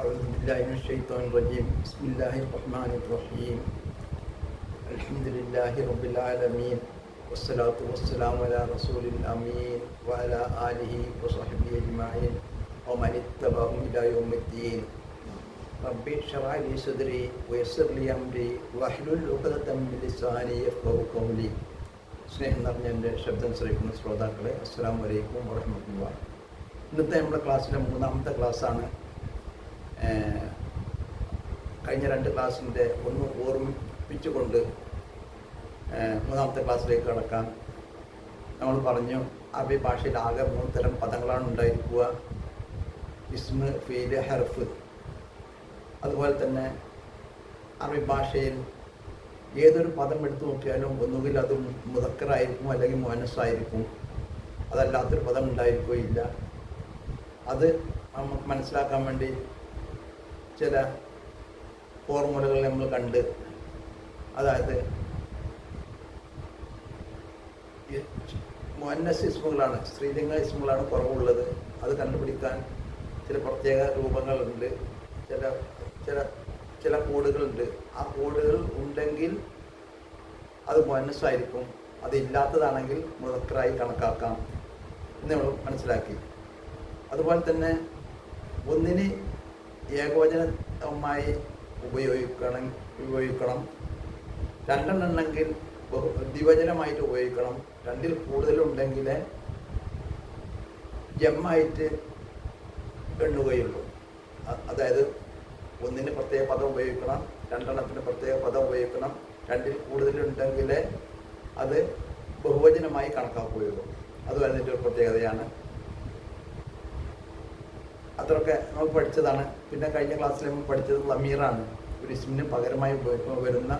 أعوذ بالله من الشيطان الرجيم بسم الله الرحمن الرحيم الحمد لله رب العالمين والصلاة والسلام على رسول الأمين وعلى آله وصحبه أجمعين ومن اتبعهم إلى يوم الدين ربي اشرح لي صدري ويسر لي أمري واحلل عقدة من لساني يفقهوا قولي സ്നേഹം നിറഞ്ഞ എൻ്റെ ശബ്ദം ശ്രവിക്കുന്ന ശ്രോതാക്കളെ അസ്സലാമു അലൈക്കും വറഹ്മത്തുള്ളാഹി. ഇന്നത്തെ നമ്മുടെ ക്ലാസ്സിലെ മൂന്നാമത്തെ ക്ലാസ്സാണ്. കഴിഞ്ഞ രണ്ട് ക്ലാസ്സിൻ്റെ ഒന്ന് ഓർമ്മിപ്പിച്ചുകൊണ്ട് മൂന്നാമത്തെ ക്ലാസ്സിലേക്ക് കടക്കാം. നമ്മൾ പറഞ്ഞു അറബി ഭാഷയിൽ ആകെ 3 തരം പദങ്ങളാണ് ഉണ്ടായിരിക്കുക: ഇസ്മ്, ഫീല്, ഹർഫ്. അതുപോലെ തന്നെ അറബി ഭാഷയിൽ ഏതൊരു പദം എടുത്തു നോക്കിയാലും ഒന്നുകിൽ അത് മുദക്കറായിരിക്കും അല്ലെങ്കിൽ മുഅന്നസായിരിക്കും, അതല്ലാത്തൊരു പദം ഉണ്ടായിരിക്കുകയില്ല. അത് നമുക്ക് മനസ്സിലാക്കാൻ വേണ്ടി ചില ഫോർമുലകൾ നമ്മൾ കണ്ട്, അതായത് മുഅന്നസ് ഇസ്മുകളാണ്, സ്ത്രീലിംഗ ഇസ്മുകളാണ് കുറവുള്ളത്. അത് കണ്ടുപിടിക്കാൻ ചില പ്രത്യേക രൂപങ്ങളുണ്ട്, ചില കോഡുകളുണ്ട്. ആ കോഡുകൾ ഉണ്ടെങ്കിൽ അത് മുഅന്നസായിരിക്കും, അതില്ലാത്തതാണെങ്കിൽ മുദക്കറായി കണക്കാക്കാം എന്ന് നമ്മൾ മനസ്സിലാക്കി. അതുപോലെ തന്നെ ഒന്നിന് ഏകവചനമായി ഉപയോഗിക്കണം, രണ്ടെണ്ണമെങ്കിൽ ദ്വിവചനമായിട്ട് ഉപയോഗിക്കണം, രണ്ടിൽ കൂടുതലുണ്ടെങ്കിൽ ജമ്മായിട്ട് എണ്ണുകയുള്ളൂ. അതായത് ഒന്നിന് പ്രത്യേക പദം ഉപയോഗിക്കണം, രണ്ടെണ്ണത്തിന് പ്രത്യേക പദം ഉപയോഗിക്കണം, രണ്ടിൽ കൂടുതലുണ്ടെങ്കിൽ അത് ബഹുവചനമായി കണക്കാക്കുകയുള്ളൂ. അത് അതിൻ്റെ ഒരു പ്രത്യേകതയാണ്. അത്രയൊക്കെ നമ്മൾ പഠിച്ചതാണ്. പിന്നെ കഴിഞ്ഞ ക്ലാസ്സിൽ നമ്മൾ പഠിച്ചത് ലമീറാണ്. ഒരു ഇസ്മിന് പകരമായി വരുന്ന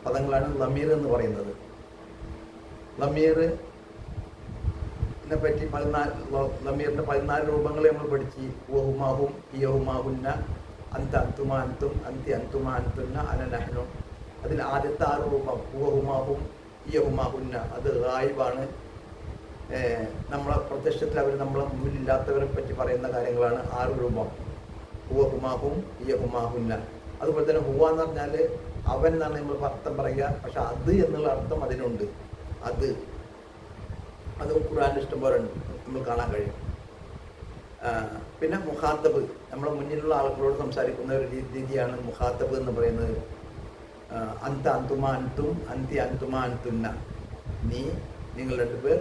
പദങ്ങളാണ് ലമീർ എന്ന് പറയുന്നത്. ലമീറിനെ പറ്റി ലമീറിൻ്റെ 14 രൂപങ്ങൾ നമ്മൾ പഠിച്ച്. വഹുമാഹും ഇയഹുമാഹുന്ന അന്ത അന്തുമാ അന്തും അന്തി അന്തുമാ അന്തുന്ന അന നഹ്നു. അതിൽ ആദ്യത്തെ 6 രൂപം ഹുവഹുമാഹും ഇയഹുമാഹുന്ന, അത് ഗായിബാണ്. നമ്മളെ പ്രത്യക്ഷത്തിൽ അവർ നമ്മളെ മുമ്പിലില്ലാത്തവരെ പറ്റി പറയുന്ന കാര്യങ്ങളാണ് 6 രൂപം. ഹുവഹുമാഹും ഇയഹുമാഹുന്ന. അതുപോലെ തന്നെ ഹുവ എന്ന് പറഞ്ഞാൽ അവൻ എന്നാണ് നമ്മൾ അർത്ഥം പറയുക, പക്ഷെ അത് എന്നുള്ള അർത്ഥം അതിനുണ്ട്. അത് ഖുർആനിൽ ഇഷ്ടം പോലെ നമ്മൾ കാണാൻ കഴിയും. പിന്നെ മുഖാത്തബ്, നമ്മളെ മുന്നിലുള്ള ആളുകളോട് സംസാരിക്കുന്ന ഒരു രീതിയാണ് മുഖാത്തബ് എന്ന് പറയുന്നത്. അന്ത അന്തുമാ അന്തും അന്തി അന്തുമാ അന്തുന്ന. നിങ്ങൾ 2 പേർ,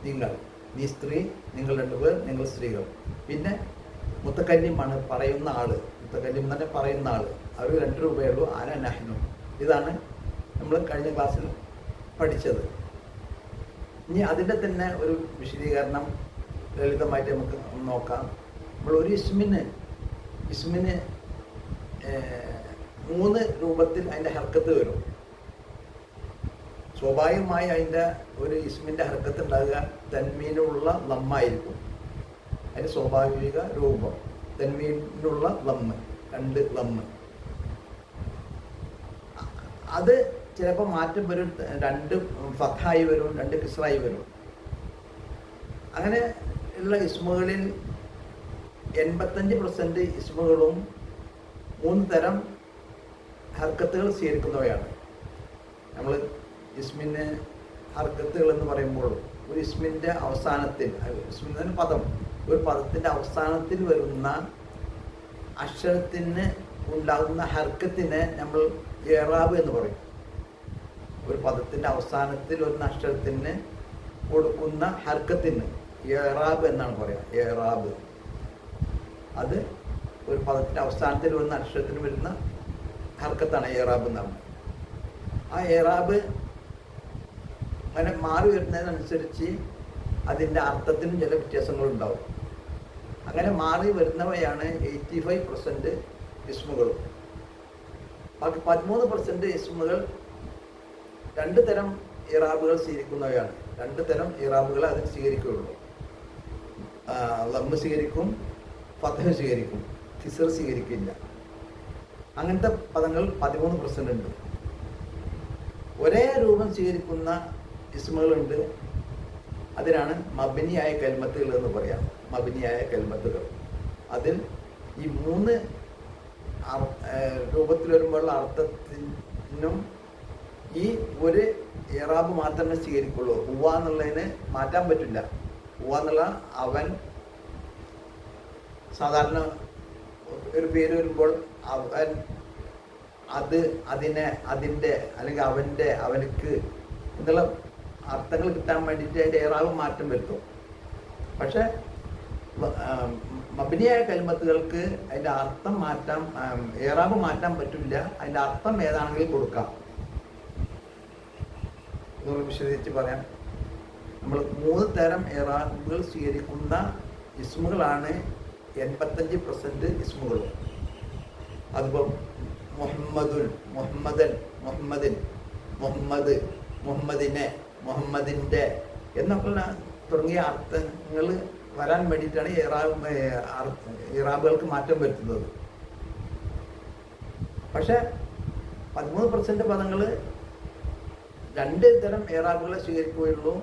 നിങ്ങൾ, നീ സ്ത്രീ, നിങ്ങൾ 2 പേർ, നിങ്ങൾ സ്ത്രീകൾ. പിന്നെ മുത്തക്കല്ലിമാണ്, പറയുന്ന ആള്. മുത്തക്കല്ലിം തന്നെ പറയുന്ന ആള്. അവർ 2 രൂപയുള്ളൂ. അന നഹ്നു. ഇതാണ് നമ്മൾ കഴിഞ്ഞ ക്ലാസ്സിൽ പഠിച്ചത്. ഇനി അതിൻ്റെ തന്നെ ഒരു വിശദീകരണം ലളിതമായിട്ട് നമുക്ക് നോക്കാം. നമ്മൾ ഒരു ഇസ്മിന് 3 രൂപത്തിൽ അതിൻ്റെ ഹർക്കത്ത് വരും. സ്വാഭാവികമായി അതിൻ്റെ ഒരു ഇസ്മിൻ്റെ ഹർക്കത്ത് ഉണ്ടാകുക തൻമീനുള്ള ലമ്മായിരിക്കും. അതിൻ്റെ സ്വാഭാവിക രൂപം തൻമീനുള്ള ലമ്മ്, 2 ലമ്മ്. അത് ചിലപ്പോൾ മാറ്റം വരും, 2 ഫത്ഹായി വരും, 2 കിസ്റായി വരും. അങ്ങനെ ഉള്ള ഇസ്മുകളിൽ 85% ഇസ്മുകളും 3 തരം ഹർക്കത്തുകൾ സ്വീകരിക്കുന്നവയാണ്. നമ്മൾ ഇസ്മിന് ഹർക്കത്തുകൾ എന്ന് പറയുമ്പോൾ ഒരു ഇസ്മിൻ്റെ അവസാനത്തിൽ, ഇസ്മിന് പദം, ഒരു പദത്തിൻ്റെ അവസാനത്തിൽ വരുന്ന അക്ഷരത്തിന് ഉണ്ടാകുന്ന ഹർക്കത്തിനെ നമ്മൾ ഏറാബ് എന്ന് പറയും. ഒരു പദത്തിൻ്റെ അവസാനത്തിൽ വരുന്ന അക്ഷരത്തിന് കൊടുക്കുന്ന ഹർക്കത്തിന് ഏറാബ് എന്നാണ് പറയുക. ഏറാബ്, അത് ഒരു പദത്തിൻ്റെ അവസാനത്തിൽ വരുന്ന അക്ഷരത്തിന് വരുന്ന ഹർക്കത്താണ് ഏറാബ് എന്നാണ്. ആ ഏറാബ് അങ്ങനെ മാറി വരുന്നതിനനുസരിച്ച് അതിൻ്റെ അർത്ഥത്തിനും ചില വ്യത്യാസങ്ങളുണ്ടാവും. അങ്ങനെ മാറി വരുന്നവയാണ് 85% ഇസ്മുകളും. ബാക്കി 13% ഇസ്മുകൾ 2 തരം ഇറാബുകൾ സ്വീകരിക്കുന്നവയാണ്. 2 തരം ഇറാബുകൾ അതിന് സ്വീകരിക്കുകയുള്ളൂ. ലമ്മ് സ്വീകരിക്കും, ഫത്ഹ് സ്വീകരിക്കും, കിസ്ർ സ്വീകരിക്കില്ല. അങ്ങനത്തെ പദങ്ങൾ 13% ഉണ്ട്. ഒരേ രൂപം സ്വീകരിക്കുന്ന ഇസ്മുകളുണ്ട്. അതിനാണ് മബനിയായ കൽമത്തുകൾ എന്ന് പറയാം. മബനിയായ കൽമത്തുകൾ. അതിൽ ഈ 3 രൂപത്തിൽ വരുമ്പോഴുള്ള അർത്ഥത്തിനും ഈ ഒരു ഇറാബ് മാത്രമേ സ്വീകരിക്കുള്ളൂ. ഹുവ എന്നുള്ളതിന് മാറ്റാൻ പറ്റില്ല. ഹുവ എന്നുള്ള അവൻ, സാധാരണ ഒരു പേര് വരുമ്പോൾ അവൻ, അത്, അതിനെ, അതിൻ്റെ, അല്ലെങ്കിൽ അവൻ്റെ, അവനക്ക് എന്നുള്ള അർത്ഥങ്ങൾ കിട്ടാൻ വേണ്ടിയിട്ട് അതിൻ്റെ ഇറാബ് മാറ്റം വരുത്തും. പക്ഷെ മബ്നിയായ കലിമത്തുകൾക്ക് അതിൻ്റെ അർത്ഥം മാറ്റാൻ, ഇറാബ് മാറ്റാൻ പറ്റില്ല. അതിൻ്റെ അർത്ഥം ഏതാണെങ്കിലും കൊടുക്കാം. വിശദീകരിച്ച് പറയാം. നമ്മൾ 3 തരം ഇറാബുകൾ സ്വീകരിക്കുന്ന ഇസ്മുകളാണ് 85% ഇസ്മുകളും. അതിപ്പോൾ മുഹമ്മദുൻ, മുഹമ്മദൻ, മുഹമ്മദിൻ, മുഹമ്മദ്, മുഹമ്മദിനെ, മുഹമ്മദിൻ്റെ എന്നൊക്കെയുള്ള തുടങ്ങിയ അർത്ഥങ്ങൾ വരാൻ വേണ്ടിയിട്ടാണ് ഇറാബുകൾക്ക് മാറ്റം വരുത്തുന്നത്. പക്ഷെ 13% പദങ്ങൾ 2 തരം ഇറാബുകളെ സ്വീകരിക്കുകയുള്ളൂ.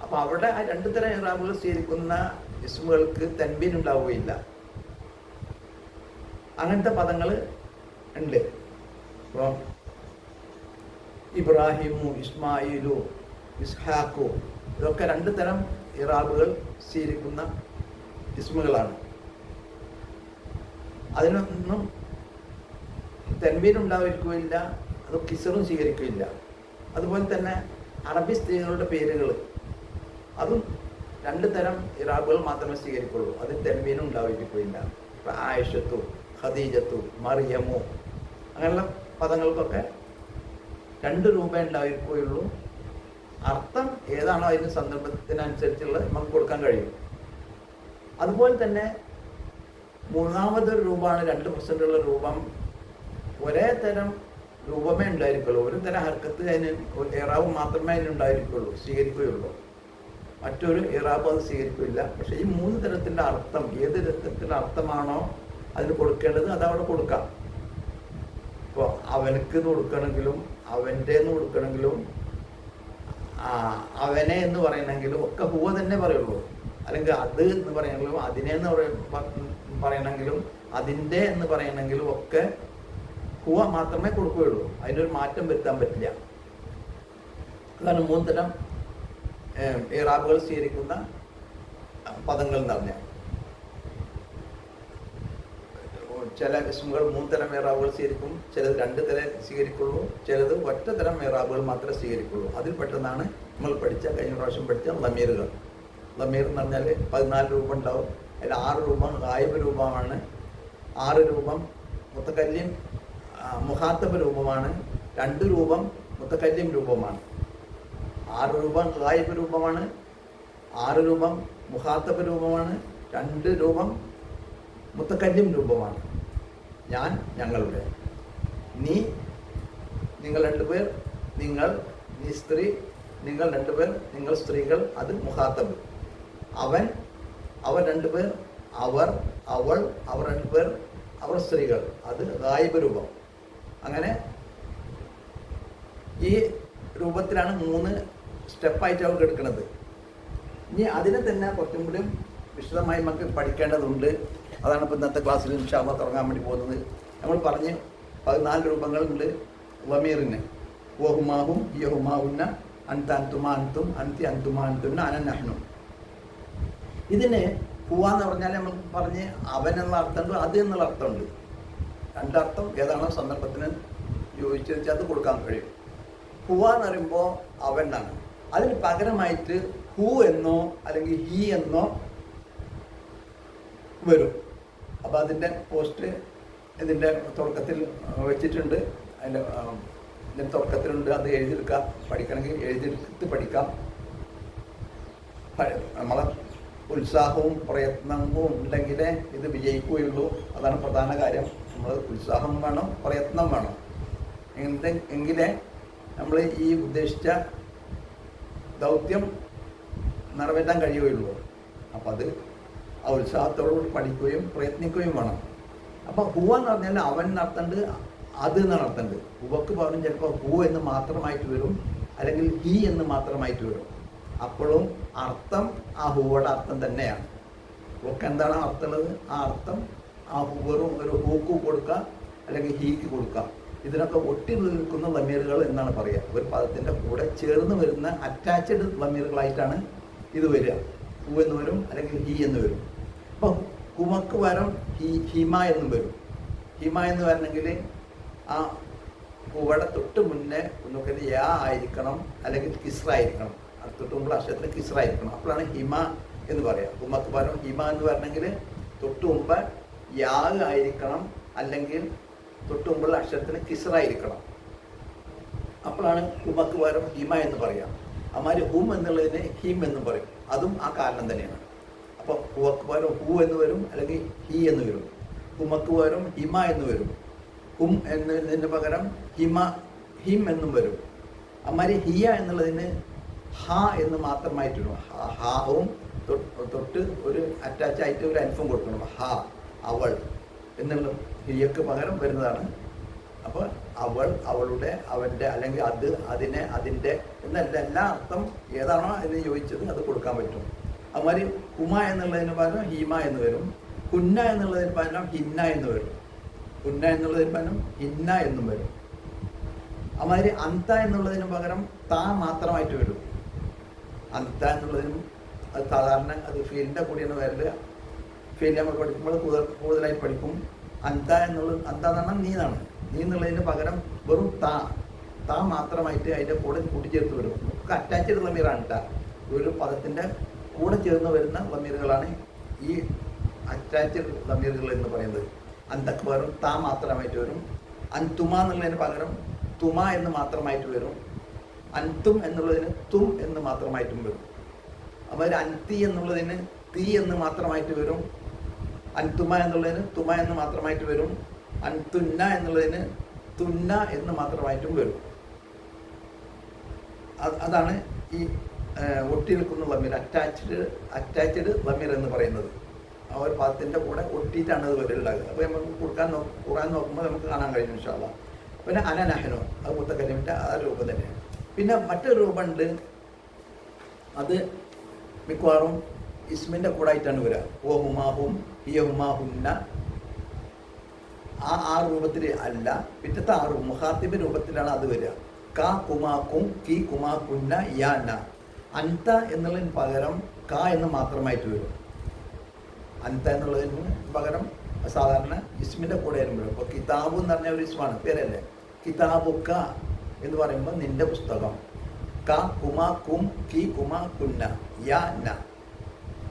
അപ്പോൾ അവിടെ ആ 2 തരം ഇറാബുകൾ സ്വീകരിക്കുന്ന ഇസ്മുകൾക്ക് തൻവീൻ ഉണ്ടാവുകയില്ല. അങ്ങനത്തെ പദങ്ങൾ ഉണ്ട്. ഇപ്പോൾ ഇബ്രാഹിമു, ഇസ്മായിലു, ഇസ്ഹാഖു, ഇതൊക്കെ 2 തരം ഇറാബുകൾ സ്വീകരിക്കുന്ന ഇസ്മുകളാണ്. അതിനൊന്നും തൻവീൻ ഉണ്ടായിരിക്കുകയില്ല, അത് കിസറും സ്വീകരിക്കുകയില്ല. അതുപോലെ തന്നെ അറബി സ്ത്രീകളുടെ പേരുകൾ, അതും 2 തരം ഇറാബുകൾ മാത്രമേ സ്വീകരിക്കുള്ളൂ, അതിൽ തൻവീനും ഉണ്ടായിരിക്കുകയില്ല. ഇപ്പം ആയിഷത്തു, ഖദീജത്തു, മറിയമു, അങ്ങനെയുള്ള പദങ്ങൾക്കൊക്കെ 2 രൂപ ഉണ്ടായിരിക്കുകയുള്ളൂ. അർത്ഥം ഏതാണോ അതിന് സന്ദർഭത്തിനനുസരിച്ചുള്ള നമുക്ക് കൊടുക്കാൻ കഴിയും. അതുപോലെ തന്നെ 3ാമതൊരു രൂപമാണ് 2% രൂപം. ഒരേ തരം രൂപമേ ഉണ്ടായിരിക്കുള്ളൂ, ഒരു തരം ഹർക്കത്ത് അതിന് ഇറാബ് മാത്രമേ അതിനുണ്ടായിരിക്കുള്ളൂ, സ്വീകരിക്കുകയുള്ളൂ. മറ്റൊരു ഇറാബ് അത് സ്വീകരിക്കില്ല. പക്ഷേ ഈ 3 തരത്തിൻ്റെ അർത്ഥം, ഏത് തരത്തിലുള്ള അർത്ഥമാണോ അതിന് കൊടുക്കേണ്ടത് അതവിടെ കൊടുക്കാം. ഇപ്പോൾ അവനക്ക് എന്ന് കൊടുക്കണമെങ്കിലും, അവൻ്റെ എന്ന് കൊടുക്കണമെങ്കിലും, അവനെ എന്ന് പറയണമെങ്കിലും ഒക്കെ ഹുവ തന്നെ പറയുള്ളൂ. അല്ലെങ്കിൽ അത് എന്ന് പറയണമെങ്കിലും, അതിനെ എന്ന് പറയണമെങ്കിലും, അതിൻ്റെ എന്ന് പറയണമെങ്കിലും ഒക്കെ ഹുവ മാത്രമേ കൊടുക്കുകയുള്ളൂ. അതിനൊരു മാറ്റം വരുത്താൻ പറ്റില്ല. അതാണ് 3 തരം ഇറാബുകൾ സ്വീകരിക്കുന്ന പദങ്ങൾ എന്ന് പറഞ്ഞാൽ. ചില ഇസ്മുകൾ 3 തരം ഇറാബുകൾ സ്വീകരിക്കും, ചിലത് 2 തരം സ്വീകരിക്കുള്ളൂ, ചിലത് ഒറ്റ തരം ഇറാബുകൾ മാത്രമേ സ്വീകരിക്കുള്ളൂ. അതിൽ പെട്ടെന്നാണ് നമ്മൾ കഴിഞ്ഞ പ്രാവശ്യം പഠിച്ച ലമീറുകൾ. ലമീർ എന്ന് പറഞ്ഞാൽ 14 രൂപം ഉണ്ടാവും. അതിൽ 6 രൂപം ഗായിബ് രൂപമാണ്, 6 രൂപം മുത്തക്കല്ലിം മുഖാത്തബ് രൂപമാണ്, 2 രൂപം മുത്തക്കല്ലിം രൂപമാണ്. 6 രൂപം ഗായിബ് രൂപമാണ്, 6 രൂപം മുഖാത്തബ് രൂപമാണ്, 2 രൂപം മുത്തക്കല്ലിം രൂപമാണ്. ഞാൻ, ഞങ്ങളുടെ, നീ, നിങ്ങൾ 2 പേർ, നിങ്ങൾ, നീ സ്ത്രീ, നിങ്ങൾ 2 പേർ, നിങ്ങൾ സ്ത്രീകൾ, അത് മുഖാത്തബ്. അവൻ, അവർ 2 പേർ, അവർ, അവൾ, അവർ 2 പേർ, അവർ സ്ത്രീകൾ, അത് ഗായിബ് രൂപം. അങ്ങനെ ഈ രൂപത്തിലാണ് 3 സ്റ്റെപ്പായിട്ട് അവർക്ക് എടുക്കുന്നത്. ഇനി അതിനെ തന്നെ കുറച്ചും കൂടി വിശദമായി നമുക്ക് പഠിക്കേണ്ടതുണ്ട്. അതാണ് ഇപ്പോൾ ഇന്നത്തെ ക്ലാസ്സിൽ ഇൻഷാ അല്ലാഹ് തുടങ്ങാൻ വേണ്ടി പോകുന്നത്. നമ്മൾ പറഞ്ഞ് 14 രൂപങ്ങളുണ്ട് ലമീറിന്. വഹുമാഹും യഹുമാഹുന്ന അൻത അൻതുമാ അൻതും അൻതി അൻതുമാ അൻതുന്ന അന നഹ്നു. ഇതിന് ഹുവ എന്ന് പറഞ്ഞാൽ നമ്മൾ പറഞ്ഞ് അവൻ എന്നുള്ള അർത്ഥമുണ്ട്, അത് എന്നുള്ള അർത്ഥമുണ്ട്. 2 അർത്ഥം ഏതാണോ സന്ദർഭത്തിന് യോജിച്ച് വെച്ചാൽ അത് കൊടുക്കാൻ കഴിയും. ഹുവ എന്ന് പറയുമ്പോൾ അവൻ എന്നാണ്. അതിന് പകരമായിട്ട് ഹു എന്നോ അല്ലെങ്കിൽ ഹി എന്നോ വരും. അപ്പോൾ അതിൻ്റെ പോസ്റ്റ് ഇതിൻ്റെ തുടക്കത്തിൽ വെച്ചിട്ടുണ്ട്. ഇതിൻ്റെ തുടക്കത്തിലുണ്ട്. അത് എഴുതിയെടുക്കാം. പഠിക്കണമെങ്കിൽ എഴുതിയെടുത്ത് പഠിക്കാം. നമ്മളെ ഉത്സാഹവും പ്രയത്നവും ഉണ്ടെങ്കിലേ ഇത് വിജയിക്കുകയുള്ളൂ. അതാണ് പ്രധാന കാര്യം. നമ്മൾ ഉത്സാഹം വേണം, പ്രയത്നം വേണം. എങ്കിലേ നമ്മൾ ഈ ഉദ്ദേശിച്ച ദൗത്യം നിറവേറ്റാൻ കഴിയുകയുള്ളൂ. അപ്പം അത് ആ ഉത്സാഹത്തോടുകൂടി പഠിക്കുകയും പ്രയത്നിക്കുകയും വേണം. അപ്പോൾ ഹുവ എന്ന് പറഞ്ഞാൽ അവൻ എന്നർത്ഥമുണ്ട്, അത് എന്നാണ് അർത്ഥമുണ്ട്. ഹുവക്ക് പകരം ചിലപ്പോൾ ഹു എന്ന് മാത്രമായിട്ട് വരും, അല്ലെങ്കിൽ ഹി എന്ന് മാത്രമായിട്ട് വരും. അപ്പോഴും അർത്ഥം ആ ഹുവയുടെ അർത്ഥം തന്നെയാണ്. ഹുവക്ക് എന്താണ് അർത്ഥമുള്ളത്? ആ അർത്ഥം ആ വെറും ഒരു ഹൂക്ക് കൊടുക്കുക അല്ലെങ്കിൽ ഹീക്ക് കൊടുക്കുക. ഇതിനൊക്കെ ഒട്ടി നിൽക്കുന്ന ലമീറുകൾ എന്നാണ് പറയുക. ഒരു പദത്തിൻ്റെ കൂടെ ചേർന്ന് വരുന്ന അറ്റാച്ച്ഡ് ലമീറുകളായിട്ടാണ് ഇത് വരിക. ഹു എന്ന് വരും അല്ലെങ്കിൽ ഹി എന്ന് വരും. അപ്പോൾ ഹുമക്ക് പകരം ഹിമ എന്നും വരും. ഹിമ എന്ന് വരണമെങ്കിൽ ആ ഹുവയുടെ തൊട്ട് മുന്നേ ഒന്നുകിൽ യാ ആയിരിക്കണം അല്ലെങ്കിൽ കിസ്റായിരിക്കണം. തൊട്ട് മുമ്പ് അക്ഷരത്തിൽ കിസ്റായിരിക്കണം. അപ്പോഴാണ് ഹിമ എന്ന് പറയാം. ഹുമക്ക് പകരം ഹിമ എന്ന് വരണമെങ്കിൽ തൊട്ട് മുമ്പ് യാ ആയിരിക്കണം അല്ലെങ്കിൽ തൊട്ട് മുമ്പുള്ള അക്ഷരത്തിന് കിസ്റായിരിക്കണം. അപ്പോഴാണ് ഹുമക്ക് പകരം ഹിമ എന്ന് പറയാം. അമാര് ഹും എന്നുള്ളതിന് ഹിം എന്നും പറയും. അതും ആ കാരണം തന്നെയാണ്. അപ്പോൾ ഹുവക്ക് പകരം ഹു എന്ന് വരും അല്ലെങ്കിൽ ഹി എന്ന് വരും. ഹുമക്ക് പകരം ഹിമ എന്ന് വരും. ഹും എന്നതിന് പകരം ഹിം എന്നും വരും. അമാര് ഹിയ എന്നുള്ളതിന് ഹ എന്ന് മാത്രമായിട്ട് വരും. ഹാവും തൊട്ട് ഒരു അറ്റാച്ച് ആയിട്ട് ഒരു അൽഫം കൊടുക്കണം. ഹ അവൾ എന്നുള്ള ഹിയക്ക് പകരം വരുന്നതാണ്. അപ്പോൾ അവൾ, അവളുടെ, അവൻ്റെ അല്ലെങ്കിൽ അത്, അതിനെ, അതിൻ്റെ എന്നല്ല എല്ലാ അർത്ഥം ഏതാണോ അതിന് ചോദിച്ചത് അത് കൊടുക്കാൻ പറ്റും. അതുമാതിരി ഹുമ എന്നുള്ളതിന് പകരം ഹീമ എന്ന് വരും. ഹുന്ന എന്നുള്ളതിന് പകരം ഹിന്ന എന്ന് വരും. ഹുന്ന എന്നുള്ളതിന് പകരം ഹിന്ന എന്നും വരും. അതുമാതിരി അന്ത എന്നുള്ളതിന് പകരം താ മാത്രമായിട്ട് വരും. അന്ത എന്നുള്ളതിനും അത് സാധാരണ അത് ഫീലിൻ്റെ കൂടിയാണ് വരല്. ഫീൽ നമ്മൾ പഠിക്കുമ്പോൾ കൂടുതലായി പഠിക്കും. അന്ത എന്നുള്ളത്, അന്ത എന്ന് പറഞ്ഞാൽ നീ എന്നാണ്. നീ എന്നുള്ളതിന് പകരം വെറും താ മാത്രമായിട്ട് അതിൻ്റെ കൂടെ കൂട്ടിച്ചേർത്ത് വരും. ഒക്കെ അറ്റാച്ച്ഡ് ലമീറാണ് കേട്ടോ. ഒരു പദത്തിൻ്റെ കൂടെ ചേർന്ന് വരുന്ന ലമീറുകളാണ് ഈ അറ്റാച്ച്ഡ് ലമീറുകൾ എന്ന് പറയുന്നത്. അന്തക്ക് പകരം താ മാത്രമായിട്ട് വരും. അൻതുമ എന്നുള്ളതിന് പകരം തുമ എന്ന് മാത്രമായിട്ട് വരും. അൻതും എന്നുള്ളതിന് തും എന്ന് മാത്രമായിട്ടും വരും. അപ്പോൾ അൻതി എന്നുള്ളതിന് തീ എന്ന് മാത്രമായിട്ട് വരും. അൻതുമ എന്നുള്ളതിന് തുമ എന്ന് മാത്രമായിട്ട് വരും. അൻതുന്ന എന്നുള്ളതിന് തുന്ന എന്ന് മാത്രമായിട്ടും വരും. അതാണ് ഈ ഒട്ടി നിൽക്കുന്ന ലമീർ, അറ്റാച്ച്ഡ് ലമീർ എന്ന് പറയുന്നത്. ആ ഒരു പദത്തിൻ്റെ കൂടെ ഒട്ടിയിട്ടാണ് അത് വരലുണ്ടാകുക. അപ്പോൾ നമുക്ക് ഖുർആൻ നോക്കുമ്പോൾ നമുക്ക് കാണാൻ കഴിയും ഇൻഷാ അല്ലാഹ്. പിന്നെ അനനഹനോ അത് മുത്തക്കല്ലിമിൻ്റെ ആ രൂപം തന്നെയാണ്. പിന്നെ മറ്റൊരു രൂപമുണ്ട്, അത് മിക്കവാറും ഇസ്മിൻ്റെ കൂടെ ആയിട്ടാണ് വരിക. ഓ ഹുമാഹും ഹിയ ഹുമാഹുന്ന ആ രൂപത്തിൽ അല്ല, പിറ്റത്തെ ആ മുഖാത്തിബ് രൂപത്തിലാണ് അത് വരിക. ക കുമാക്കും കി കുമാക്കുന്ന യാന. അൻത എന്നുള്ളതിന് പകരം ക എന്ന് മാത്രമായിട്ട് വരും. അൻത എന്നുള്ളതിന് പകരം സാധാരണ ഇസ്മിൻ്റെ കൂടെ വരുമ്പോഴും. ഇപ്പോൾ കിതാബ് എന്ന് പറഞ്ഞ ഒരു ഇസ്മാണ്, പേരല്ലേ. കിതാബുക്ക എന്ന് പറയുമ്പോൾ നിന്റെ പുസ്തകം. ക കുമാക്കും കി കുമാക്കുന്ന യാന.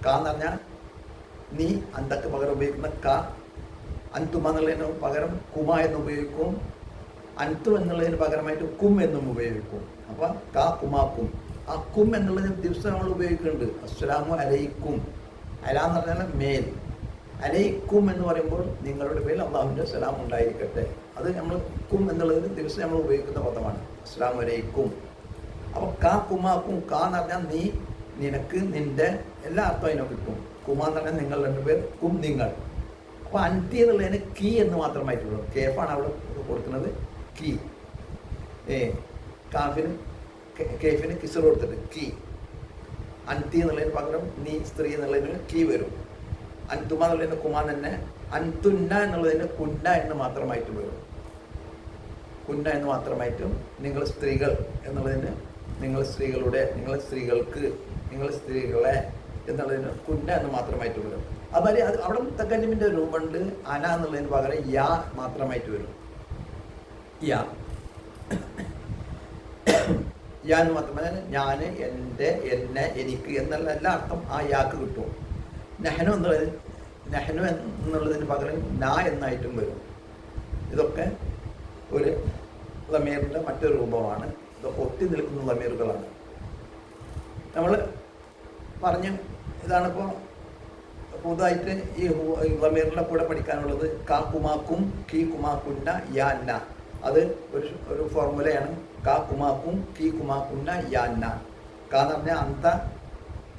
ക എന്ന് പറഞ്ഞാൽ നീ, അന്തക്ക് പകരം ഉപയോഗിക്കുന്ന ക. അൻതുമ എന്നുള്ളതിന് പകരം കുമ എന്ന് ഉപയോഗിക്കും. അൻതു എന്നുള്ളതിന് പകരമായിട്ട് കും എന്നും ഉപയോഗിക്കും. അപ്പോൾ ക കുമാക്കും. ആ കും എന്നുള്ളതിന് ദിവസം നമ്മൾ ഉപയോഗിക്കുന്നുണ്ട്. അസ്സലാമു അലൈക്കും. അല എന്ന് പറഞ്ഞാൽ മേൽ. അലൈക്കും എന്ന് പറയുമ്പോൾ നിങ്ങളുടെ പേരിൽ അള്ളാഹുവിൻ്റെ സലാം ഉണ്ടായിരിക്കട്ടെ. അത് നമ്മൾ കും എന്നുള്ളതിന് ദിവസം നമ്മൾ ഉപയോഗിക്കുന്ന പദമാണ്. അസ്സലാമു അലൈക്കും. അപ്പോൾ ക കുമാക്കും. ക എന്ന് പറഞ്ഞാൽ നീ, നിനക്ക്, നിൻ്റെ എല്ലാ അർത്ഥവും അതിനൊക്കെ കിട്ടും. കുമ എന്ന് പറഞ്ഞാൽ നിങ്ങൾ രണ്ടുപേർ, കും നിങ്ങൾ. അപ്പോൾ അൻതി എന്നുള്ളതിന് കീ എന്ന് മാത്രമായിട്ടുള്ളൂ. കേഫാണ് അവിടെ കൊടുക്കുന്നത്, കീ. കേഫിന് കിസർ കൊടുത്തിട്ട് കീ. അൻതി എന്നുള്ളതിന് പകരം നീ, സ്ത്രീ എന്നുള്ളതിന് കീ വരും. അൻതുമ എന്നുള്ളതിന് കുമ തന്നെ. അൻതുന്ന എന്നുള്ളതിന് കുന്ന എന്ന് മാത്രമായിട്ട് വരും. കുന്ന എന്ന് മാത്രമായിട്ടും. നിങ്ങൾ സ്ത്രീകൾ എന്നുള്ളതിന് നിങ്ങൾ സ്ത്രീകളുടെ, നിങ്ങൾ സ്ത്രീകൾക്ക്, നിങ്ങൾ സ്ത്രീകളെ എന്നുള്ളതിന് കുന്ന എന്ന് മാത്രമായിട്ട് വരും. അതുപോലെ അത് അവിടെ മുത്തക്കല്ലിമിൻ്റെ രൂപമുണ്ട്. അന എന്നുള്ളതിന് പകരം യാ മാത്രമായിട്ട് വരും. യാ എന്ന് മാത്രമല്ല ഞാൻ, എൻ്റെ, എന്നെ, എനിക്ക് എന്നുള്ള എല്ലാ അർത്ഥം ആ യാക്ക് കിട്ടും. നെഹനു എന്നുള്ളതിന് പകരം നാ എന്നായിട്ടും വരും. ഇതൊക്കെ ഒരു ലമീറിൻ്റെ മറ്റൊരു രൂപമാണ്. ഇതൊക്കെ ഒട്ടി നിൽക്കുന്ന ലമീറുകളാണ്. നമ്മൾ പറഞ്ഞ് ഇതാണിപ്പോൾ പുതുതായിട്ട് ഈ ലമീറിൻ്റെ കൂടെ പഠിക്കാനുള്ളത്. ക കുമാക്കും കി കുമാക്കുന്ന യാന്ന. അത് ഒരു ഫോർമുലയാണ്. ക കുമാക്കും കി കുമാക്കുന്ന യാന്ന. ക എന്ന് പറഞ്ഞാൽ അന്ത,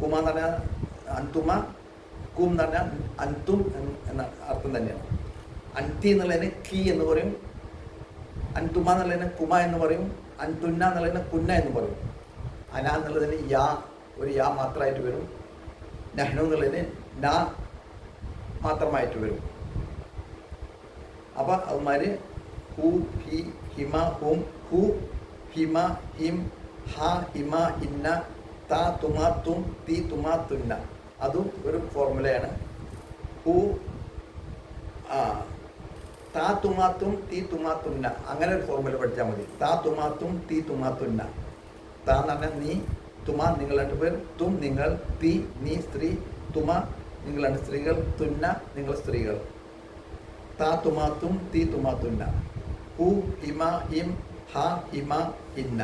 കുമ എന്ന് പറഞ്ഞാൽ അന്തുമ, കും എന്ന് പറഞ്ഞാൽ അന്തും എന്ന അർത്ഥം തന്നെയാണ്. അൻതി എന്നുള്ളതിന് കി എന്ന് പറയും. അൻതുമ എന്നുള്ളതിന് കുമ എന്ന് പറയും. അൻതുന്ന എന്നുള്ളതിന് കുന്ന എന്ന് പറയും. അന എന്നുള്ളതിന് യാ, ഒരു യാ മാത്രമായിട്ട് വരും. നഹ്നു എന്നുള്ളതിന് ന മാത്രമായിട്ട് വരും. അപ്പോൾ അവന്മാർ ഹു ഹി ഹിമ ഹും ഹു ഹിമ ഹിം ഹ ഹിമ ഹിന്ന ത തുമ തും തി തുമ തുന്ന, അതും ഒരു ഫോർമുലയാണ്. ഹു താ തുമാത്തും തീ തുമാത്തുന്ന, അങ്ങനെ ഒരു ഫോർമുല പഠിച്ചാൽ മതി. താ തുമാത്തും തീ തുമാത്തുന്ന. താ എന്ന് പറഞ്ഞാൽ നീ, തുമ നിങ്ങൾ രണ്ടുപേർ, തും നിങ്ങൾ, തീ നീ സ്ത്രീ, തുമ നിങ്ങൾ രണ്ട് സ്ത്രീകൾ, തുന്ന നിങ്ങൾ സ്ത്രീകൾ. താ തുമാത്തും തീ തുമാത്തുന്ന. ഹു ഹിമ ഹിം ഹ ഹിമ ഹിന്ന.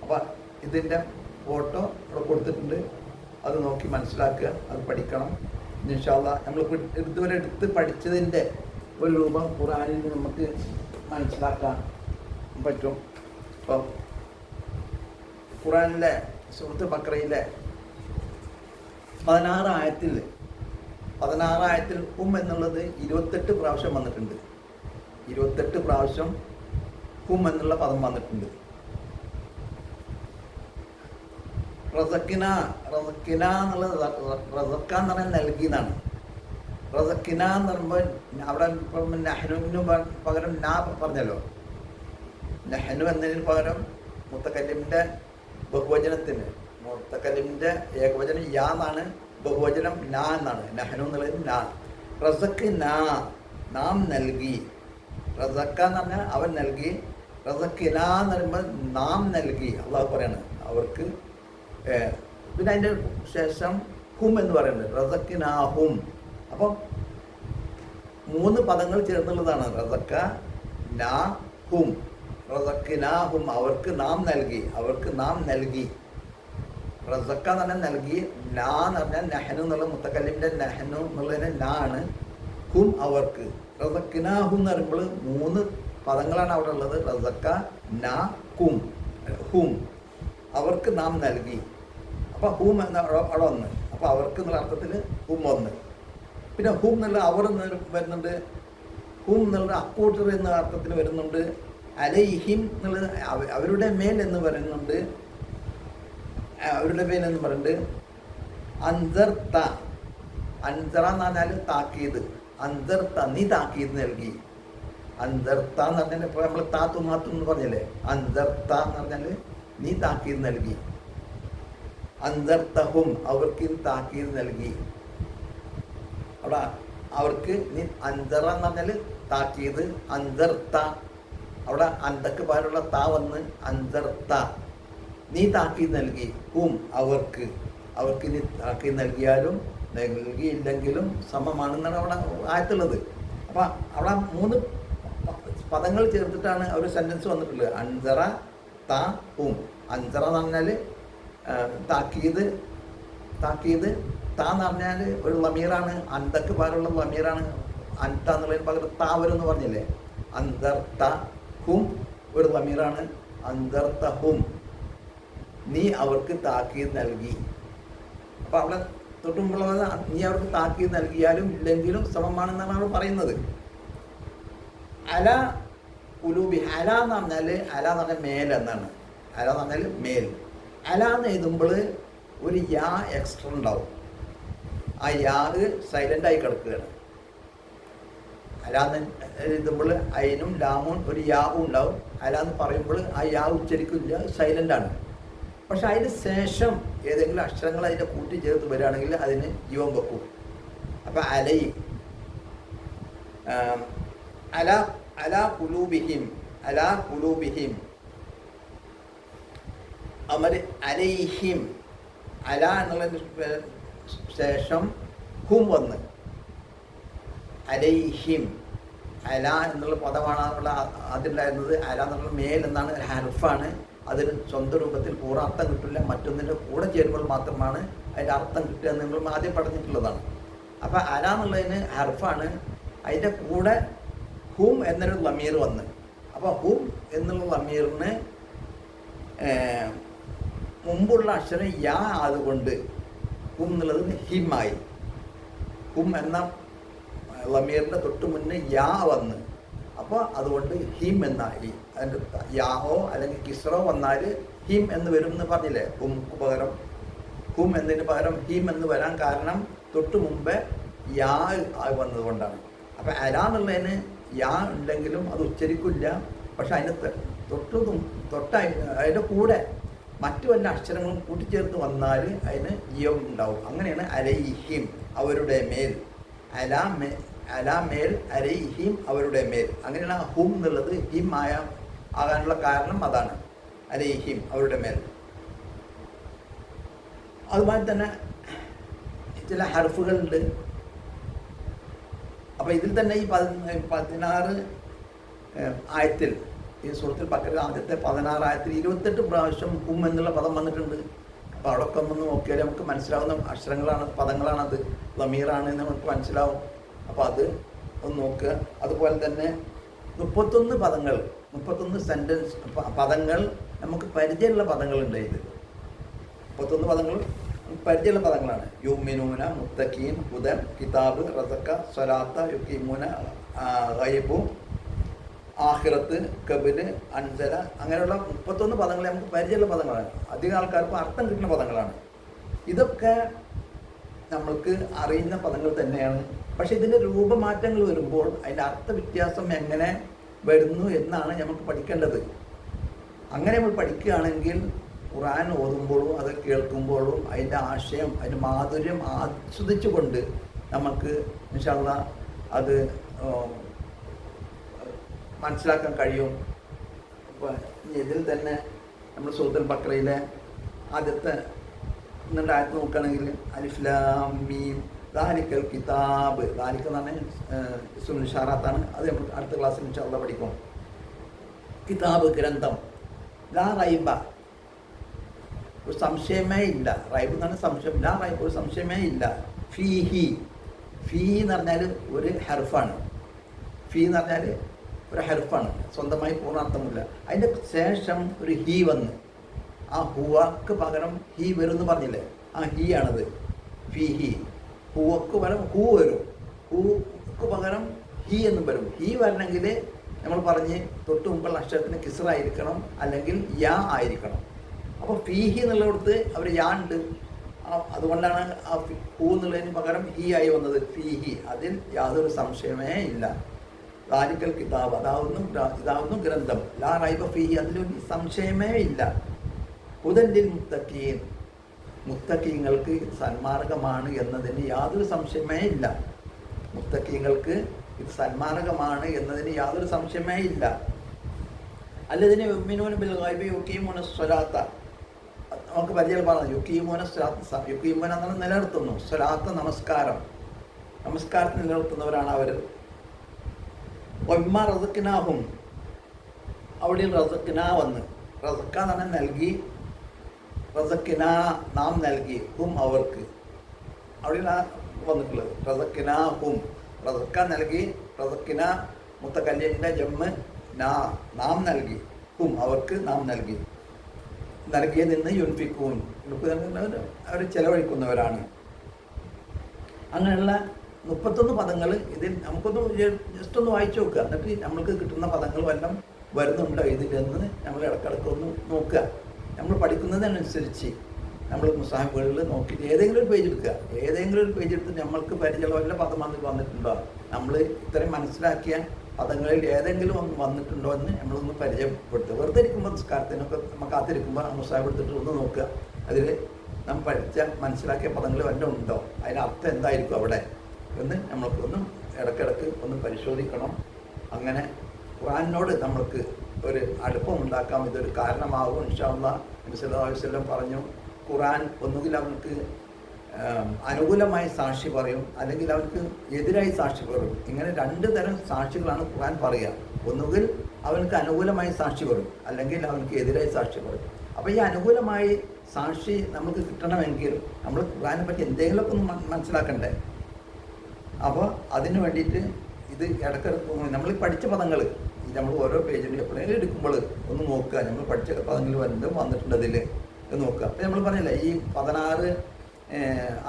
അപ്പം ഇതിൻ്റെ ഫോട്ടോ ഇവിടെ കൊടുത്തിട്ടുണ്ട്. അത് നോക്കി മനസ്സിലാക്കുക, അത് പഠിക്കണം. ഇൻഷാ അല്ലാഹ് നമ്മൾ ഇതുവരെ എടുത്ത് പഠിച്ചതിൻ്റെ ഒരു രൂപം ഖുർആനിൽ നിന്ന് നമുക്ക് മനസ്സിലാക്കാൻ പറ്റും. ഇപ്പം ഖുർആനിലെ സൂറത്ത് ബഖറയിലെ 16 ആയത്തിൽ എന്നുള്ളത് 28 പ്രാവശ്യം വന്നിട്ടുണ്ട്. 28 പ്രാവശ്യം എന്നുള്ള പദം വന്നിട്ടുണ്ട്. റസക്കിന എന്നുള്ളത് റസക്ക എന്ന് പറഞ്ഞാൽ നൽകിയെന്നാണ്. റസക്കിന എന്ന് പറയുമ്പോൾ അവിടെ ഇപ്പം നെഹ്നുവിന് പകരം നാ പറഞ്ഞല്ലോ. നെഹ്നു എന്നതിന് പകരം മുത്തക്കല്ലിമിൻ്റെ ബഹുവചനത്തിന്, മുത്തക്കല്ലിമിൻ്റെ ഏകവചനം യാ എന്നാണ്, ബഹുവചനം നാ എന്നാണ്. നെഹ്നു എന്നുള്ളത് നാ. റസക്ക് നാം നൽകി. റസക്ക എന്ന് പറഞ്ഞാൽ അവൻ നൽകി. റസക്കിന എന്ന് പറയുമ്പോൾ നാം നൽകി അള്ളാഹു പറയാണ് അവർക്ക്. പിന്നെ അതിൻ്റെ ശേഷം ഹും എന്ന് പറയുന്നത് റസക്കിനാഹും. അപ്പം 3 പദങ്ങൾ ചേർന്നുള്ളതാണ് റസക്ക നാ ഹും. റസക്കിനാഹും അവർക്ക് നാം നൽകി, അവർക്ക് നാം നൽകി. റസക്ക എന്ന് പറഞ്ഞാൽ നൽകി. നാ എന്ന് പറഞ്ഞാൽ നെഹ്നു എന്നുള്ള മുത്തക്കല്ലിമിൻ്റെ നെഹ്നു എന്നുള്ളതിന് നാ ആണ്. ഹും അവർക്ക്. റസക്കിനാഹും എന്ന് പറയുമ്പോൾ 3 പദങ്ങളാണ് അവിടെ ഉള്ളത്. റസക്ക നാ കും ഹും അവർക്ക് നാം നൽകി. അപ്പോൾ ഹൂം എന്ന അവിടെ ഒന്ന്. അപ്പോൾ അവർക്ക് എന്നുള്ള അർത്ഥത്തിൽ ഹും ഒന്ന്. പിന്നെ ഹൂം എന്നുള്ള അവർ എന്ന് വരുന്നുണ്ട്. ഹൂം എന്നുള്ള അക്കൂട്ടർ എന്ന അർത്ഥത്തിൽ വരുന്നുണ്ട്. അലൈഹിം എന്നുള്ളത് അവരുടെ മേൽ എന്ന് പറയുന്നുണ്ട്. അവരുടെ മേൽ എന്ന് പറയുന്നുണ്ട്. അൻസർത്ത, അൻസറ എന്ന് പറഞ്ഞാൽ താക്കീത്. അൻസർത്ത നീ താക്കീത് നൽകി. അൻസർത്ത എന്ന് പറഞ്ഞാൽ ഇപ്പോൾ നമ്മൾ താത്തു മാത്തു എന്ന് പറഞ്ഞല്ലേ. അൻസർത്ത എന്ന് പറഞ്ഞാൽ നീ താക്കീത് നൽകി. അൻസർത്തഹും അവർക്ക് താക്കീത് നൽകി. അവിടെ അവർക്ക് നീ അൻസറ എന്ന് പറഞ്ഞാൽ താക്കീത്. അൻസർത്ത അവിടെ അന്തക്ക് പാലുള്ള താ വന്ന് അൻസർത്ത നീ താക്കീത് നൽകി. ഹും അവർക്ക്, അവർക്ക് നീ താക്കീത് നൽകിയാലും നൽകിയില്ലെങ്കിലും സമമാണെന്നാണ് അവിടെ ആയത്തുള്ളത്. അപ്പം അവിടെ 3 പദങ്ങൾ ചേർത്തിട്ടാണ് ഒരു സെൻറ്റൻസ് വന്നിട്ടുള്ളത്. അൻസറ താ ഹും. അൻസറ എന്ന് പറഞ്ഞാൽ താക്കീത്. താ എന്ന് പറഞ്ഞാൽ ഒരു ലമീറാണ്. അന്തക്ക് പാലുള്ള ലമീറാണ്. അൻത എന്നുള്ളതിന് പകരം താ വരും എന്ന് പറഞ്ഞില്ലേ. അന്തർത്ത ഹും ഒരു ലമീറാണ്. അന്തർത്ത ഹും നീ അവർക്ക് താക്കീത് നൽകി. അപ്പം അവിടെ തൊട്ടുമുമ്പുള്ളത് നീ അവർക്ക് താക്കീത് നൽകിയാലും ഇല്ലെങ്കിലും സമമാണെന്നാണ് അവർ പറയുന്നത്. അല ഉലൂബി. അല എന്ന് പറഞ്ഞാൽ മേൽ എന്നാണ്. അല എന്ന് പറഞ്ഞാൽ മേൽ. അല എന്ന് എഴുതുമ്പോൾ ഒരു യാ എക്സ്ട്രാ ഉണ്ടാവും. ആ യാ സൈലൻ്റായി കിടക്കുകയാണ്. അല എന്ന് എഴുതുമ്പോൾ അയിനും ലാമും ഒരു യാവും ഉണ്ടാവും. അല എന്ന് പറയുമ്പോൾ ആ യാ ഉച്ചരിക്കില്ല, സൈലൻ്റാണ്. പക്ഷെ അതിന് ശേഷം ഏതെങ്കിലും അക്ഷരങ്ങൾ അതിൻ്റെ കൂട്ടി ചേർത്ത് വരികയാണെങ്കിൽ അതിന് ജീവൻ വെക്കും. അപ്പം അലൈ അല കുലൂബിഹിം അമർ അലൈഹിം. അല എന്നുള്ളതിന് ശേഷം ഹും വന്ന് അലൈഹിം. അല എന്നുള്ള പദമാണ് അവിടെ അതിലുണ്ടായിരുന്നത്. അല എന്നുള്ള മേൽ എന്നാണ്, ഒരു ഹർഫാണ്. അതിന് സ്വന്തം രൂപത്തിൽ പൂർണ്ണ അർത്ഥം കിട്ടില്ല. മറ്റൊന്നിൻ്റെ കൂടെ ചേരുമ്പോൾ മാത്രമാണ് അതിൻ്റെ അർത്ഥം കിട്ടുക എന്ന് നമ്മൾ ആദ്യം പഠിച്ചിട്ടുള്ളതാണ്. അപ്പം അല എന്നുള്ളതിന് ഹർഫാണ്. അതിൻ്റെ കൂടെ ഹും എന്നൊരു ലമീർ വന്ന്. അപ്പോൾ ഹും എന്നുള്ള ലമീറിന് മുമ്പുള്ള അക്ഷരം യാ ആയതുകൊണ്ട് ഹും എന്നുള്ളത് ഹിമായി. ഹും എന്ന ലമീറിൻ്റെ തൊട്ട് മുന്നേ യാ വന്ന്. അപ്പോൾ അതുകൊണ്ട് ഹിം എന്നായി. അതിൻ്റെ യാഹോ അല്ലെങ്കിൽ കിസ്റോ വന്നാൽ ഹിം എന്ന് വരും എന്ന് പറഞ്ഞില്ലേ. ഹുംക്ക് പകരം ഹും എന്നതിന് പകരം ഹിം എന്ന് വരാൻ കാരണം തൊട്ട് മുമ്പേ യാ ആയി വന്നതുകൊണ്ടാണ്. അപ്പം അല എന്നുള്ളതിന് യാ ഉണ്ടെങ്കിലും അത് ഉച്ചരിക്കില്ല. പക്ഷെ അതിൻ്റെ തൊട്ടായി അതിൻ്റെ കൂടെ മറ്റു വല്ല അക്ഷരങ്ങളും കൂട്ടിച്ചേർത്ത് വന്നാൽ അതിന് ജീവം ഉണ്ടാവും. അങ്ങനെയാണ് അലൈഹിം അവരുടെ മേൽ, അലാമേൽ അലൈഹിം അവരുടെ മേൽ. അങ്ങനെയാണ് ഹും എന്നുള്ളത് ഹിം ആകാനുള്ള കാരണം അതാണ്, അലൈഹിം അവരുടെ മേൽ. അതുപോലെ തന്നെ ചില ഹർഫുകളുണ്ട്. അപ്പോൾ ഇതിൽ തന്നെ ഈ 16 ആയത്തിൽ, ഈ സൂറത്തുൽ ബഖറ ആദ്യത്തെ 16 ആയത്തിൽ 28 പ്രാവശ്യം ഹും എന്നുള്ള പദം വന്നിട്ടുണ്ട്. അപ്പോൾ അവിടെ ഒക്കെ ഒന്ന് നോക്കിയാൽ നമുക്ക് മനസ്സിലാവുന്ന അക്ഷരങ്ങളാണ്, പദങ്ങളാണത്, ളമീറാണ് എന്ന് നമുക്ക് മനസ്സിലാവും. അപ്പോൾ അത് ഒന്ന് നോക്കുക. അതുപോലെ തന്നെ 31 പദങ്ങൾ, 31 സെൻറ്റൻസ് പദങ്ങൾ നമുക്ക് പരിചയമുള്ള പദങ്ങളുണ്ട്. ഇത് 31 പദങ്ങൾ പരിചയമുള്ള പദങ്ങളാണ്. യുമിനൂന, മുത്തഖീൻ, ഹുദൻ, കിതാബ്, റസക്ക, സ്വലാത്ത, യുക്കീമൂന, ഗൈബു, ആഖിറത്ത്, കബില്, അൻസല, അങ്ങനെയുള്ള 31 പദങ്ങൾ നമുക്ക് പരിചയമുള്ള പദങ്ങളാണ്. അധികം ആൾക്കാർക്ക് അർത്ഥം കിട്ടുന്ന പദങ്ങളാണ്. ഇതൊക്കെ നമ്മൾക്ക് അറിയുന്ന പദങ്ങൾ തന്നെയാണ്. പക്ഷെ ഇതിൻ്റെ രൂപമാറ്റങ്ങൾ വരുമ്പോൾ അതിൻ്റെ അർത്ഥവ്യത്യാസം എങ്ങനെ വരുന്നു എന്നാണ് നമുക്ക് പഠിക്കേണ്ടത്. അങ്ങനെ നമ്മൾ പഠിക്കുകയാണെങ്കിൽ ഖുർആൻ ഓതുമ്പോഴും അത് കേൾക്കുമ്പോഴും അതിൻ്റെ ആശയം, അതിൻ്റെ മാധുര്യം ആസ്വദിച്ചുകൊണ്ട് നമുക്ക് ഇൻഷാ അല്ലാഹ് അത് മനസ്സിലാക്കാൻ കഴിയും. അപ്പോൾ ഇതിൽ തന്നെ നമ്മൾ സൂറത്തുൽ ബഖറയിലെ ആദ്യത്തെ 2 ആയത്ത് നോക്കുകയാണെങ്കിൽ അലിഫ് ലാം മീം ദാലിക്കൽ കിതാബ്, ദാലിക്ക എന്ന് പറഞ്ഞാൽ ഇസ്മുൽ ഇഷാറാത്താണ്. അത് നമ്മൾ അടുത്ത ക്ലാസ്സിൽ ഇൻഷാ അല്ലാഹ് പഠിക്കും. കിതാബ് ഗ്രന്ഥം, ലാ റൈബ ഒരു സംശയമേ ഇല്ല, റൈബ് എന്ന് പറഞ്ഞാൽ സംശയം, ലാ റൈബ് ഒരു സംശയമേ ഇല്ല, ഫീഹി, ഫീ എന്ന് പറഞ്ഞാൽ ഒരു ഹർഫാണ്, ഫീ എന്ന് പറഞ്ഞാൽ ഒരു ഹർഫാണ്, സ്വന്തമായി പൂർണ്ണാർത്ഥമില്ല. അതിൻ്റെ ശേഷം ഒരു ഹീ വന്ന് ആ ഹുവക്ക് പകരം ഹീ വരും എന്ന് പറഞ്ഞില്ലേ, ആ ഹീ ആണത്, ഫീഹി. ഹുവക്ക് പകരം ഹൂ വരും, ഹൂക്ക് പകരം ഹീ എന്നും വരും. ഹീ വരണമെങ്കിൽ നമ്മൾ പറഞ്ഞ് തൊട്ട് മുമ്പുള്ള അക്ഷരത്തിന് കിസ്റായിരിക്കണം, അല്ലെങ്കിൽ യാ ആയിരിക്കണം. അപ്പോൾ ഫീഹി എന്നുള്ളിടത്ത് അവർ യാ ഉണ്ട്, അതുകൊണ്ടാണ് ആ ഹൂ എന്നുള്ളതിന് പകരം ഹീ ആയി വന്നത്, ഫീഹി. അതിൽ യാതൊരു സംശയമേ ഇല്ല. ദാലിക്കൽ കിതാബ്, ഇതാവുന്നു ഗ്രന്ഥം, ലാ റൈബ ഫീഹി, അതിലൊരു സംശയമേ ഇല്ല. ഹുദൻ ലിൽ മുത്തഖീൻ, മുത്തഖീങ്ങൾക്ക് സന്മാർഗമാണ് എന്നതിന് യാതൊരു സംശയമേ ഇല്ല. മുത്തഖീങ്ങൾക്ക് ഇത് സന്മാർഗമാണ് എന്നതിന് യാതൊരു സംശയമേ ഇല്ല. അല്ലതിനെ യുമിനൂന ബിൽ ഗൈബി യുഖീമൂന സ്വലാത്ത, നമുക്ക് പരിചയം പറഞ്ഞു, യുഖീമൂന സ്വലാത്ത, യുഖീമൂന എന്നാൽ നിലനിർത്തുന്നു, സ്വലാത്ത നമസ്കാരം, നമസ്കാരത്തിന് നിലനിർത്തുന്നവരാണ് അവർ. ഒമ്മ റസഖ്നാഹും, അവിടെ റസഖ്ന വന്ന്, റസഖ എന്ന് പറഞ്ഞാൽ നൽകി, റസഖ്ന നാം നൽകി, ഹും അവർക്ക്, അവിടെയാണ് വന്നിട്ടുള്ളത്. റസഖ്ന ഹും, റസഖ നൽകി, റസഖ്ന മുത്തകല്ലിൻ്റെ ജമ്മ് നാം നൽകി, ഹും അവർക്ക് നാം നൽകി, നൽകിയത് നിന്ന് യുൻഫിക്കൂൻ അവർ ചെലവഴിക്കുന്നവരാണ്. അങ്ങനെയുള്ള 31 പദങ്ങൾ ഇതിൽ നമുക്കൊന്ന് ജസ്റ്റ് ഒന്ന് വായിച്ചു നോക്കുക. എന്നിട്ട് നമ്മൾക്ക് കിട്ടുന്ന പദങ്ങൾ വല്ലതും വരുന്നുണ്ടോ ഇതിലെന്ന് നമ്മൾ ഇടയ്ക്കിടയ്ക്കൊന്ന് നോക്കുക. നമ്മൾ പഠിക്കുന്നതിനനുസരിച്ച് നമ്മൾ മുസാഹിബുകളിൽ നോക്കിയിട്ട് ഏതെങ്കിലും ഒരു പേജ് എടുക്കുക, ഏതെങ്കിലും ഒരു പേജ് എടുത്ത് നമ്മൾക്ക് പരിചയമുള്ള വല്ല പദം വന്നിട്ടുണ്ടോ, നമ്മൾ ഇത്രയും മനസ്സിലാക്കിയ പദങ്ങളിൽ ഏതെങ്കിലും ഒന്ന് വന്നിട്ടുണ്ടോ എന്ന് നമ്മളൊന്ന് പരിചയപ്പെടുത്തുക. വെറുതെ ഇരിക്കുമ്പോൾ നിസ്കാരത്തിനൊക്കെ നമ്മൾ കാത്തിരിക്കുമ്പോൾ മുസാഹിബ് എടുത്തിട്ട് ഒന്ന് നോക്കുക, അതിൽ നാം മനസ്സിലാക്കിയ പദങ്ങൾ വല്ലതും ഉണ്ടോ, അതിന് അർത്ഥം എന്തായിരിക്കും അവിടെ എന്ന് നമ്മൾക്ക് ഒന്ന് ഇടയ്ക്കിടയ്ക്ക് ഒന്ന് പരിശോധിക്കണം. അങ്ങനെ ഖുർആനിനോട് നമ്മൾക്ക് ഒരു അടുപ്പം ഉണ്ടാക്കാം. ഇതൊരു കാരണമാകും. ഇൻഷാ അല്ലാഹ് നബി സല്ലല്ലാഹു അലൈഹി വസല്ലം പറഞ്ഞു, ഖുർആൻ ഒന്നുകിൽ അവർക്ക് അനുകൂലമായി സാക്ഷി പറയും, അല്ലെങ്കിൽ അവർക്ക് എതിരായി സാക്ഷി പറയും. ഇങ്ങനെ 2 തരം സാക്ഷികളാണ് ഖുർആൻ പറയുക. ഒന്നുകിൽ അവർക്ക് അനുകൂലമായി സാക്ഷി പറയും, അല്ലെങ്കിൽ അവർക്ക് എതിരായി സാക്ഷി പറയും. അപ്പോൾ ഈ അനുകൂലമായി സാക്ഷി നമുക്ക് കിട്ടണമെങ്കിൽ നമ്മൾ ഖുർആനെ പറ്റി എന്തെങ്കിലുമൊക്കെ ഒന്ന് മനസ്സിലാക്കണ്ടേ. അപ്പോൾ അതിന് വേണ്ടിയിട്ട് ഇത് ഇടയ്ക്കിടയ്ക്ക് നമ്മൾ പഠിച്ച പദങ്ങൾ നമ്മൾ ഓരോ പേജിലും എപ്പോഴെങ്കിലും എടുക്കുമ്പോൾ ഒന്ന് നോക്കുക, നമ്മൾ പഠിച്ച പദങ്ങൾ വല്ലതും വന്നിട്ടുണ്ട് അതിൽ നോക്കുക. അപ്പോൾ നമ്മൾ പറഞ്ഞില്ല, ഈ 16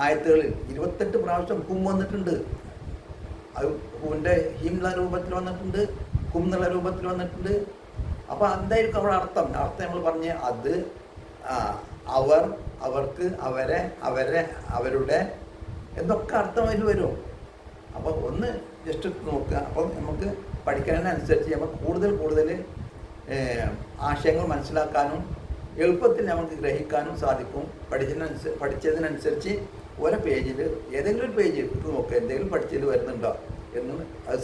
ആയത്തുകളിൽ 28 പ്രാവശ്യം ഹും വന്നിട്ടുണ്ട്. അത് ഹുവിൻ്റെ ഹിം എന്നുള്ള രൂപത്തിൽ വന്നിട്ടുണ്ട്, ഹും എന്നുള്ള രൂപത്തിൽ വന്നിട്ടുണ്ട്. അപ്പോൾ എന്തായിരിക്കും അവിടെ അർത്ഥം നമ്മൾ പറഞ്ഞ് അത് അവർ, അവർക്ക്, അവരെ, അവരുടെ എന്നൊക്കെ അർത്ഥം അതിൽ വരും. അപ്പോൾ ഒന്ന് ജസ്റ്റ് നോക്കുക. അപ്പം നമുക്ക് പഠിക്കുന്നതിനനുസരിച്ച് നമുക്ക് കൂടുതൽ ആശയങ്ങൾ മനസ്സിലാക്കാനും എളുപ്പത്തിൽ നമുക്ക് ഗ്രഹിക്കാനും സാധിക്കും. പഠിച്ചതിനനുസരിച്ച് ഓരോ പേജിൽ ഏതെങ്കിലും ഒരു പേജ് എടുത്ത് നോക്കുക, എന്തെങ്കിലും പഠിച്ചതിൽ വരുന്നുണ്ടോ എന്ന് അത്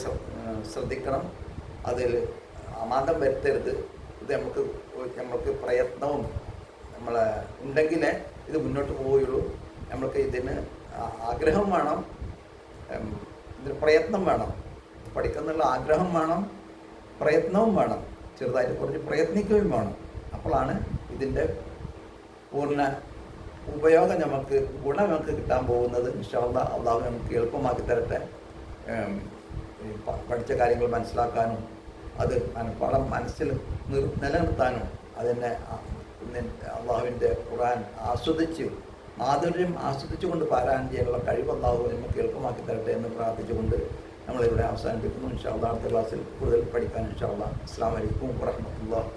ശ്രദ്ധിക്കണം. അതിൽ അമാന്തം വരുത്തരുത്. ഇത് നമുക്ക് പ്രയത്നവും നമ്മളെ ഉണ്ടെങ്കിലേ ഇത് മുന്നോട്ട് പോവുകയുള്ളൂ. നമുക്ക് ഇതിന് ആഗ്രഹം വേണം, ഇതിന് പ്രയത്നം വേണം. പഠിക്കുന്നുള്ള ആഗ്രഹം വേണം, പ്രയത്നവും വേണം, ചെറുതായിട്ട് കുറച്ച് പ്രയത്നിക്കുകയും വേണം. അപ്പോഴാണ് ഇതിൻ്റെ പൂർണ്ണ ഉപയോഗം ഗുണം നമുക്ക് കിട്ടാൻ പോകുന്നത്. ഇൻഷാ അല്ലാഹ് അള്ളാഹു നമുക്ക് എളുപ്പമാക്കി തരട്ടെ. പഠിച്ച കാര്യങ്ങൾ മനസ്സിലാക്കാനും അത് പണം മനസ്സിൽ നിലനിർത്താനും അതിനെ അള്ളാഹുവിൻ്റെ ഖുർആൻ മാധുര്യം ആസ്വദിച്ചുകൊണ്ട് പാരായണം ചെയ്യാനുള്ള കഴിവ് അള്ളാഹു നമുക്ക് എളുപ്പമാക്കി തരട്ടെ എന്ന് പ്രാർത്ഥിച്ചുകൊണ്ട് നമ്മളിവിടെ അവസാനിപ്പിക്കുന്നു. ഇൻഷാ അല്ലാഹ് അടുത്ത ക്ലാസ്സിൽ കൂടുതൽ പഠിക്കാൻ ഇൻഷാ അല്ലാഹ്. അസ്സലാമു അലൈക്കും വറഹ്മത്തുള്ളാഹി.